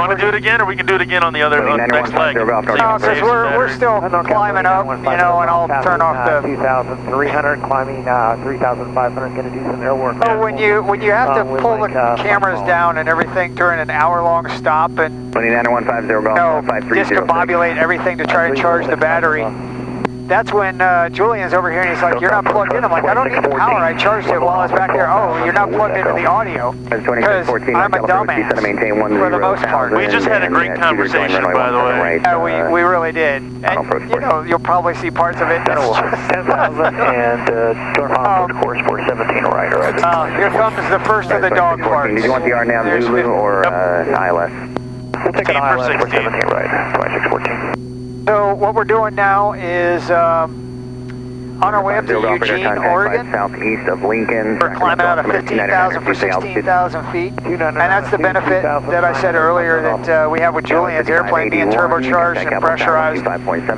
want to do it again, or we can do it again on the other next leg? No, since we're still climbing up, you know, and I'll turn off the 2,300, climbing 3,500, going to do some air work. Oh, when you have to pull the cameras down and everything during an hour-long stop and discombobulate everything to try to charge the battery. That's when Julian's over here and he's like, "You're not plugged in." I'm like, "I don't need the power. I charged it while I was back there." "Oh, you're not plugged into the audio." Because I'm a dumbass for the most part. We just had a great conversation, by the way. Yeah, we really did. And, you know, you'll probably see parts of it. 10,000 and turn on course for 17 right, all right. Here comes the first of the dog parts. Did you want the RNAV Zulu or ILS? We'll take an ILS for 17 right, 2614. So what we're doing now is on our way up to Eugene, Oregon. Southeast of Lincoln. We're climbing out of 15,000 for 16,000 feet. And that's the benefit that I said earlier that we have with Julian's airplane being turbocharged and pressurized.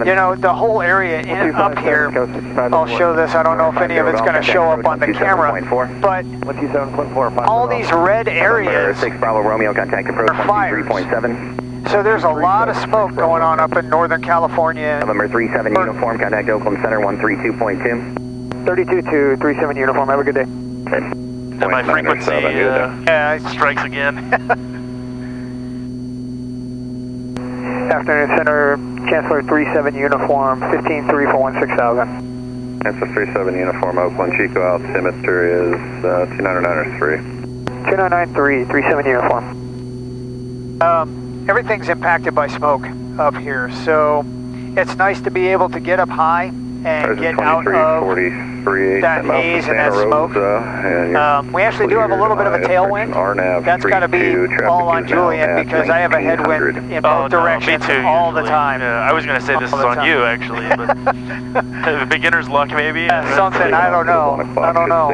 You know, the whole area up here, I'll show this. I don't know if any of it's going to show up on the camera, but all these red areas are fires. So there's a lot of smoke going on up in Northern California. November 37 uniform, contact Oakland Center 132.2. 32 37 uniform, have a good day. And my frequency strikes again. Afternoon Center, Chancellor 37 uniform, 15-3 for 16,000. That's a 37 uniform, Oakland Chico altimeter is 2993. 2993, 37 uniform. Everything's impacted by smoke up here, so it's nice to be able to get up high and get out of that haze and that smoke. We actually do have a little bit of a tailwind. That's got to be all on Julian because I have a headwind in both directions all the time. I was going to say this is on you, actually, but the beginner's luck, maybe? Something, I don't know. I don't know.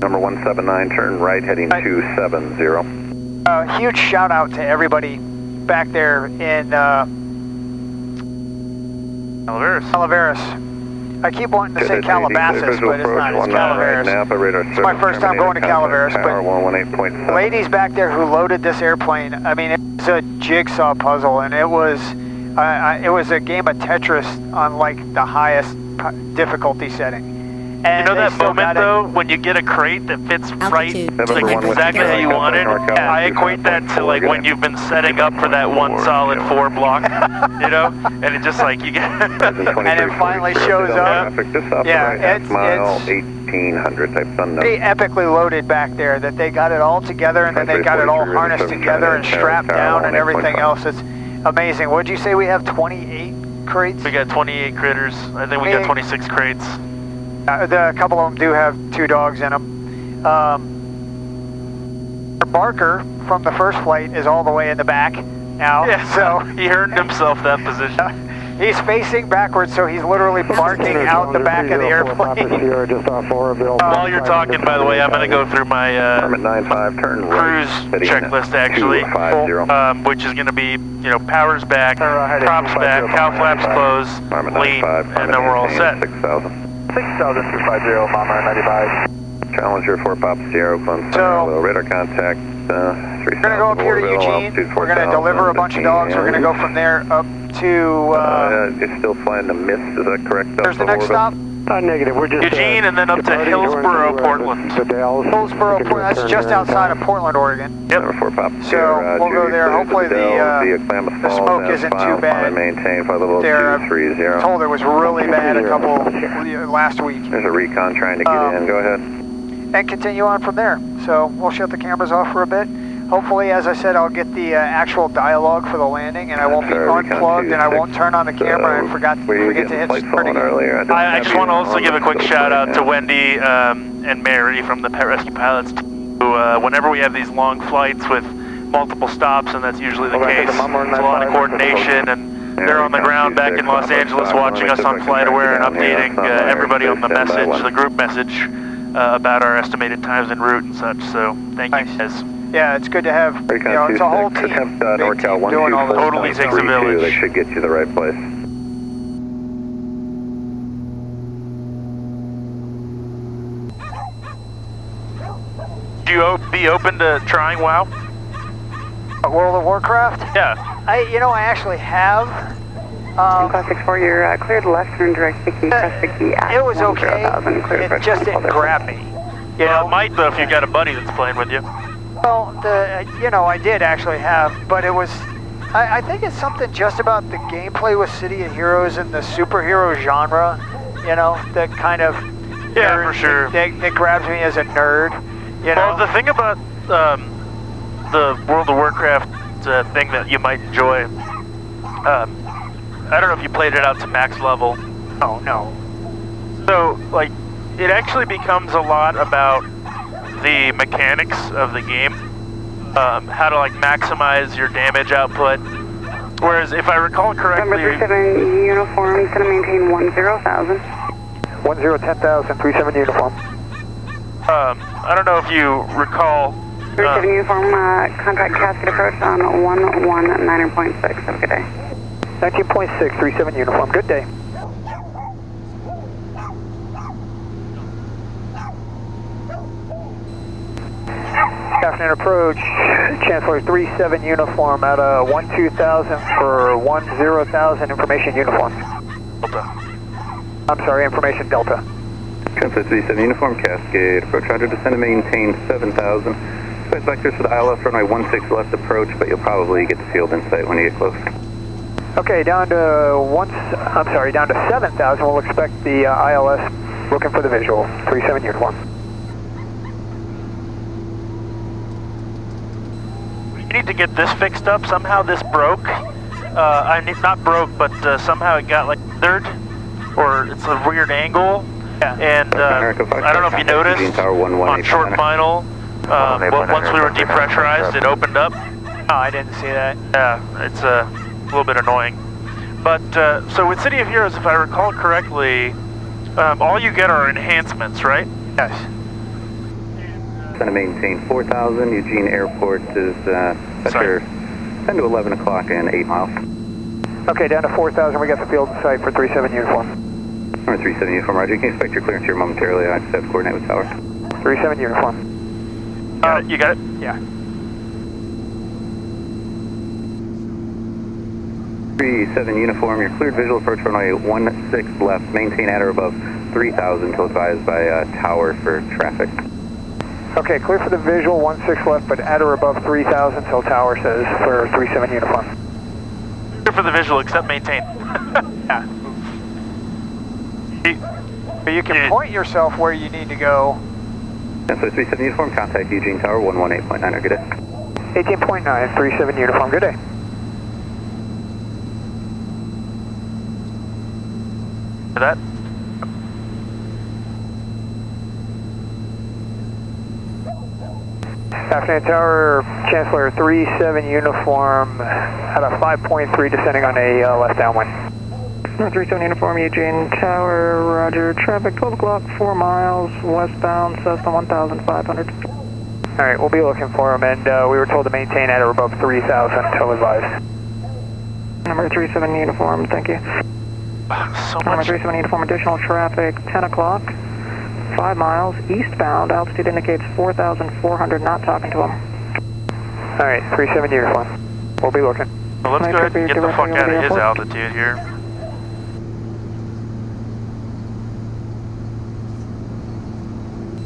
Number 179, turn right, heading 270. Huge shout out to everybody back there in Calaveras. I keep wanting to say Calabasas, but it's not. It's Calaveras. It's my first time going to Calaveras, but ladies back there who loaded this airplane, I mean, it was a jigsaw puzzle, and it was a game of Tetris on like the highest difficulty setting. And you know that moment, though, when you get a crate that fits right, like exactly how you want it? I equate that to like when you've been setting up for that one solid 4 block, you know? And it just like, you get... and it finally shows up. Yeah, it's 1800 type sun. Pretty epically loaded back there that they got it all together and then they got it all harnessed together and strapped down and everything else. It's amazing. What did you say? We have 28 crates? We got 28 critters. I think we got 26 crates. A couple of them do have 2 dogs in them. Barker from the first flight is all the way in the back now. Yeah, so he earned himself that position. He's facing backwards, so he's literally barking out the back of the airplane. While you're talking, by the way, I'm going to go through my cruise checklist, actually, which is going to be, you know, powers back, props back, cow flaps closed, lean, and then we're all set. 6,250, Mama 95. Challenger 4 Pop Sierra, Oakland Center, radar contact. We're going to go up here to Eugene. We're going to deliver a bunch of dogs. We're going to go from there up to... you're still flying the mist, is that correct? There's the next stop? Negative. We're just Eugene and then up to Hillsboro, Portland. Hillsboro, Portland. That's just outside of Portland, Oregon. Yep. So we'll go there. Hopefully the smoke isn't too bad. There, I'm told it was really bad last week. There's a recon trying to get in. Go ahead. And continue on from there. So we'll shut the cameras off for a bit. Hopefully, as I said, I'll get the actual dialogue for the landing, and I won't be unplugged, and I won't turn on the camera and forget to hit start again. I just want to also give a quick shout out to Wendy and Mary from the Pet Rescue Pilots, who whenever we have these long flights with multiple stops, and that's usually the case, it's a lot of coordination, and they're on the ground back in Los Angeles watching us on FlightAware and updating everybody on the message, the group message, about our estimated times en route and such. So thank you guys. Yeah, it's good to have, you know, it's a whole team, NorCal doing all this. Totally takes a village. They should get you the right place. Would you be open to trying WOW? World of Warcraft? Yeah. I actually have. Class 64, you're cleared left, turn direct, key, press the key. It was okay. It just didn't grab me. You know? It might though if you got a buddy that's playing with you. Well, I did actually have, but it was. I think it's something just about the gameplay with City of Heroes and the superhero genre. That kind of. Yeah, nerd, for sure. That grabs me as a nerd. Well, the thing about the World of Warcraft thing that you might enjoy. I don't know if you played it out to max level. Oh, no. So, like, it actually becomes a lot about the mechanics of the game. How to, like, maximize your damage output. Whereas, if I recall correctly... Number 37 uniform, going to maintain 10,000. 10,000, 37 uniform. I don't know if you recall... 37 uniform, contract casket approach on 119.6. Have a good day. 19.6, 37 uniform. Good day. Afternoon approach, Chancellor 37 uniform at 12,000 for 10,000 information uniform. Delta. I'm sorry, information Delta. Chancellor 37 uniform, Cascade, approach Roger, descend and maintain 7,000. Expect vectors for the ILS runway 16 left approach, but you'll probably get the field insight when you get close. Okay, down to 7,000. We'll expect the ILS looking for the visual. 37 uniform. You need to get this fixed up. Somehow this broke. Not broke, but somehow it got like third, or it's a weird angle. Yeah. And I don't know if you noticed on short final, once we were depressurized, it opened up. Oh, I didn't see that. Yeah, it's a little bit annoying. But so with City of Heroes, if I recall correctly, all you get are enhancements, right? Yes. Going to maintain 4,000. Eugene Airport is at your 10 to 11 o'clock and 8 miles. Okay, down to 4,000. We got the field in sight for 37 uniform. Number 37 uniform, Roger. You can expect your clearance here momentarily. I just have to coordinate with tower. 37 uniform. You got it? Yeah. 37 uniform, your cleared visual approach runway 16 left. Maintain at or above 3,000 until advised by tower for traffic. Okay, clear for the visual, 16 left, but at or above 3,000 till tower says for 37 uniform. Clear for the visual, except maintain. Yeah. But you can point yourself where you need to go. And so 37 uniform, contact Eugene Tower 118.9. Good day. 18.9, 37 uniform. Good day. For that? Afternoon Tower, Chancellor 37 uniform at a 5.3 descending on a left downwind. 37 uniform, Eugene Tower, Roger, traffic 12 o'clock, 4 miles, westbound, Cessna 1,500. Alright, we'll be looking for him, and we were told to maintain at or above 3,000 until advised. Number 37 uniform, thank you. So Number much. 37 uniform, additional traffic, 10 o'clock, 5 miles, eastbound, altitude indicates 4,400, not talking to him. Alright, 37 uniform. We'll be looking. Well, let's go ahead and get the fuck out of his altitude here.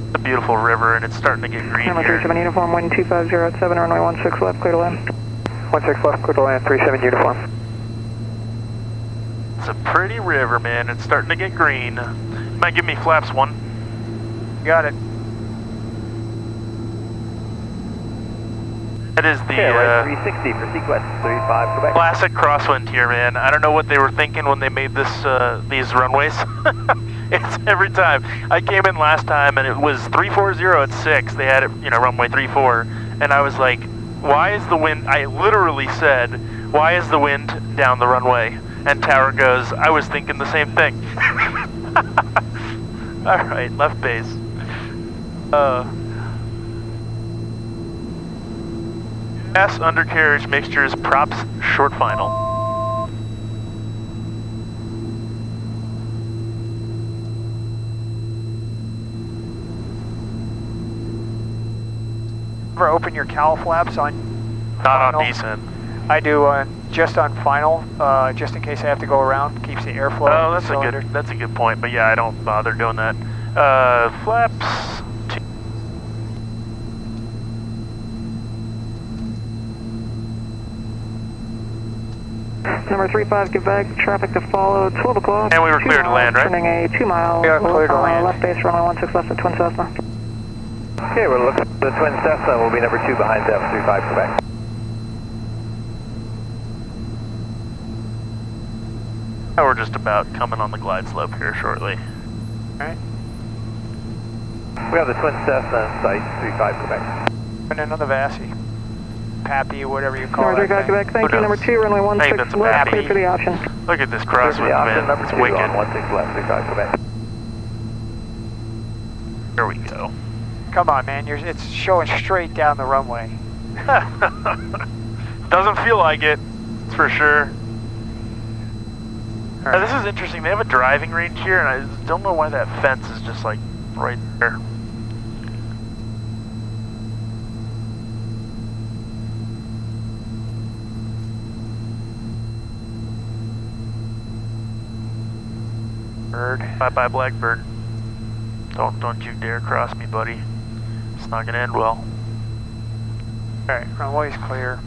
It's a beautiful river, and it's starting to get green Number here. 37 uniform, wind 250 at 7, runway 16 left, clear to land. 16 left, clear to land, 37 uniform. It's a pretty river, man. It's starting to get green. Might give me flaps 1. Got it. That is the 360 for sequence 35, Quebec. classic crosswind here, man. I don't know what they were thinking when they made this these runways. It's every time. I came in last time and it was 340 at 6. They had it, runway 34, and I was like, why is the wind? I literally said, why is the wind down the runway? And tower goes, I was thinking the same thing. All right, left base. Gas undercarriage mixtures props short final. Ever open your cowl flaps on Not on descent. I do just on final, just in case I have to go around. Keeps the airflow. Oh, that's a good point. But yeah, I don't bother doing that. Flaps. Number 35, get back, traffic to follow, 12 o'clock. And we were cleared to land, right? Turning a 2 mile. We are cleared to land. Left base, runway 16 left at Twin Cessna. Okay, we're looking at the Twin Cessna. We'll be number 2 behind 735 Quebec. We're just about coming on the glide slope here shortly. Alright. We have the Twin Cessna in sight, 35 Quebec. And another Vassy. Pappy, whatever you call Number it. 35, Quebec, thank you. Number 2, runway 16 that's a left, Pappy. clear for the option. Look at this crosswind, man. Number It's 2 wicked. on 16 left, 35 Quebec. There we go. Come on, man. It's showing straight down the runway. Doesn't feel like it, that's for sure. Now, this is interesting. They have a driving range here, and I don't know why that fence is just like right there. Bird. Bye-bye, Blackbird. Don't you dare cross me, buddy. It's not gonna end well. Alright, runway's clear.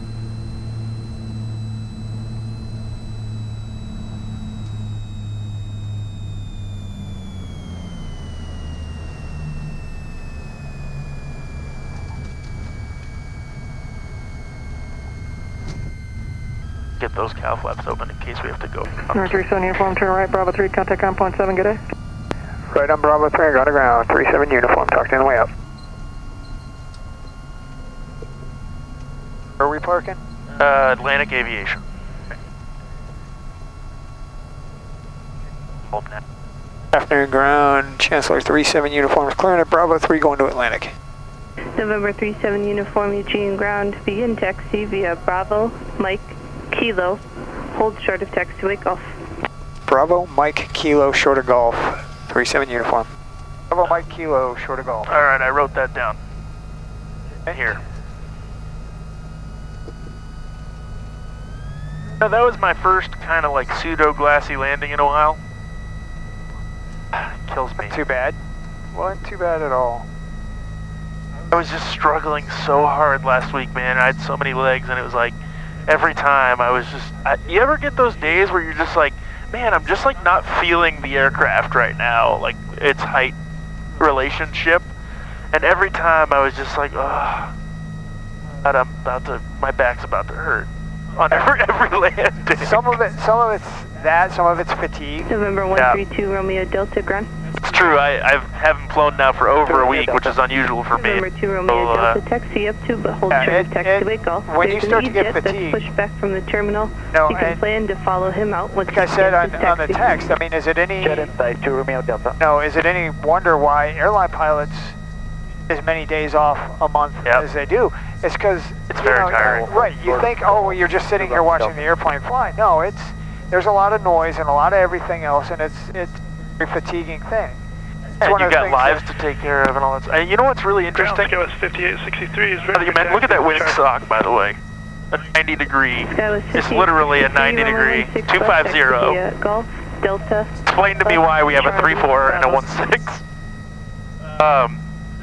Get those cow flaps open in case we have to go. Number 37 uniform, turn right, Bravo 3, contact on point 7, good day. Right on Bravo 3, got a ground. 37 uniform, talk to you on the way up. Where are we parking? Atlantic Aviation. Afternoon ground, Chancellor 37 uniform is clearing at Bravo 3 going to Atlantic. November 37 uniform, Eugene ground, begin taxi via Bravo, Mike, Kilo, hold short of taxiway Golf. Bravo, Mike, Kilo, short of Golf. 37 uniform. Bravo, Mike, Kilo, short of Golf. Alright, I wrote that down. Here. Now, that was my first kind of like pseudo-glassy landing in a while. Kills me. Not too bad. Wasn't too bad at all. I was just struggling so hard last week, man. I had so many legs, and it was like, every time I was just... you ever get those days where you're just like, man, I'm just like not feeling the aircraft right now, like its height relationship, and every time I was just like, oh, I'm about to, my back's about to hurt on every landing. Some of it's that, some of it's fatigue. November 132 Romeo Delta ground. It's true, I haven't flown now for over a week, which is unusual for me. November 2 Romeo Delta, taxi up to but hold short of taxiway Golf. When you start to get There's fatigued, push back from the terminal. No, you can plan to follow him out once like I said on the text, I mean, is it any... Jet inside 2 Romeo Delta. No, is it any wonder why airline pilots as many days off a month as they do? It's because it's very tiring. Right, you think, oh, well, you're just sitting here watching the airplane fly. No, there's a lot of noise and a lot of everything else, and it's a very fatiguing thing. And you got lives to take care of and all that. And you know what's really interesting? Ground Sky was 5863 is ready. Look at that windsock, by the way. A 90 degree. It's literally a 90 degree. 250. Golf, Delta. Explain to me why we have a 34 and a 16.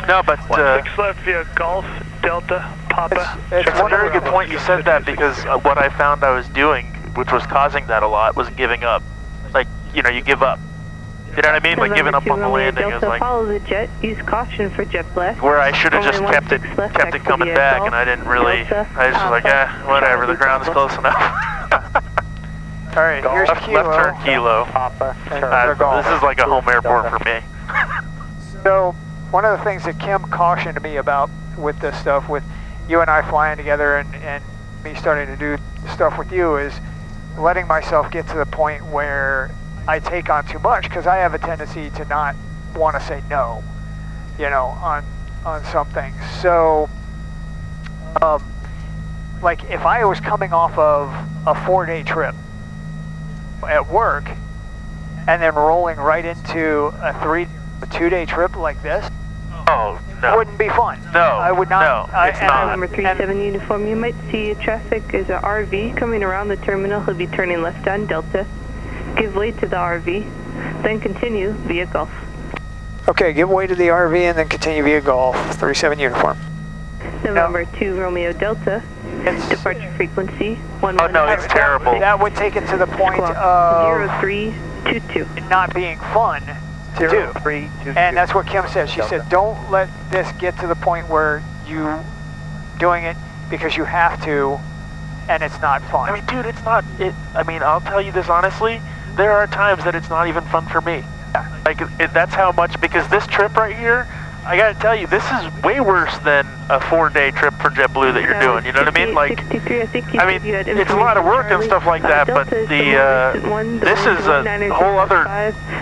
No, but 16 left via Golf, Delta, Papa. It's a very good point you said that, because what I found I was doing, which was causing that a lot, was giving up. Like, you know, you give up. You know what I mean? Like giving up on the landing. It was like, follow the jet, use caution for jet blast. where I should have just kept it coming back, and I didn't really. I was just like, whatever. The ground is close enough. All right, here's Kilo. Left turn Kilo. This is like a home airport for me. So, one of the things that Kim cautioned me about with this stuff, with you and I flying together and me starting to do stuff with you, is letting myself get to the point where I take on too much, because I have a tendency to not want to say no, you know, on some things. So, like if I was coming off of a 4-day trip at work and then rolling right into a 2-day trip like this, Oh, no. Wouldn't be fun. No, I would not. no, it's not. Number 37 uniform, you might see traffic is a RV coming around the terminal. He'll be turning left on Delta. Give way to the RV, then continue via Gulf. Okay, give way to the RV and then continue via Golf, 37 uniform. November 2 Romeo Delta, departure frequency 11. Oh no, it's terrible. That would take it to the point of 0322. not being fun to do. 0322. And that's what Kim said. She said, don't let this get to the point where you doing it because you have to and it's not fun. I mean, dude, it's not, I mean, I'll tell you this honestly, there are times that it's not even fun for me. Like, that's how much, because this trip right here, I gotta tell you, this is way worse than a 4-day trip for JetBlue that you're doing, you know what I mean? Like, I mean, it's a lot of work and stuff like that, but this is a whole other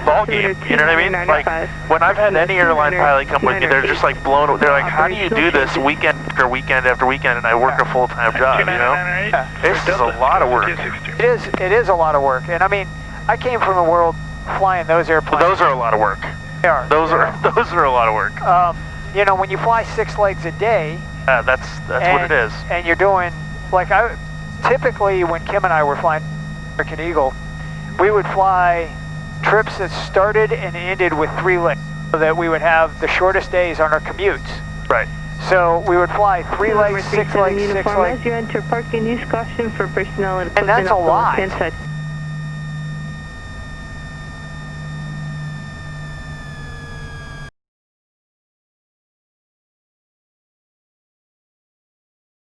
ballgame, you know what I mean? Like, when I've had any airline pilot come with me, they're just like blown, they're like, how do you do this weekend after weekend after weekend, and I work a full-time job, you know? This is a lot of work. It is a lot of work, and I mean, I came from the world flying those airplanes. Those are a lot of work. They are. Those are a lot of work. You know, when you fly 6 legs a day, that's what it is. And you're doing, like, typically when Kim and I were flying American Eagle, we would fly trips that started and ended with 3 legs, so that we would have the shortest days on our commutes. Right. So we would fly 3 legs, 6 legs, 6 legs. As you enter parking, use caution for personnel and that's a lot.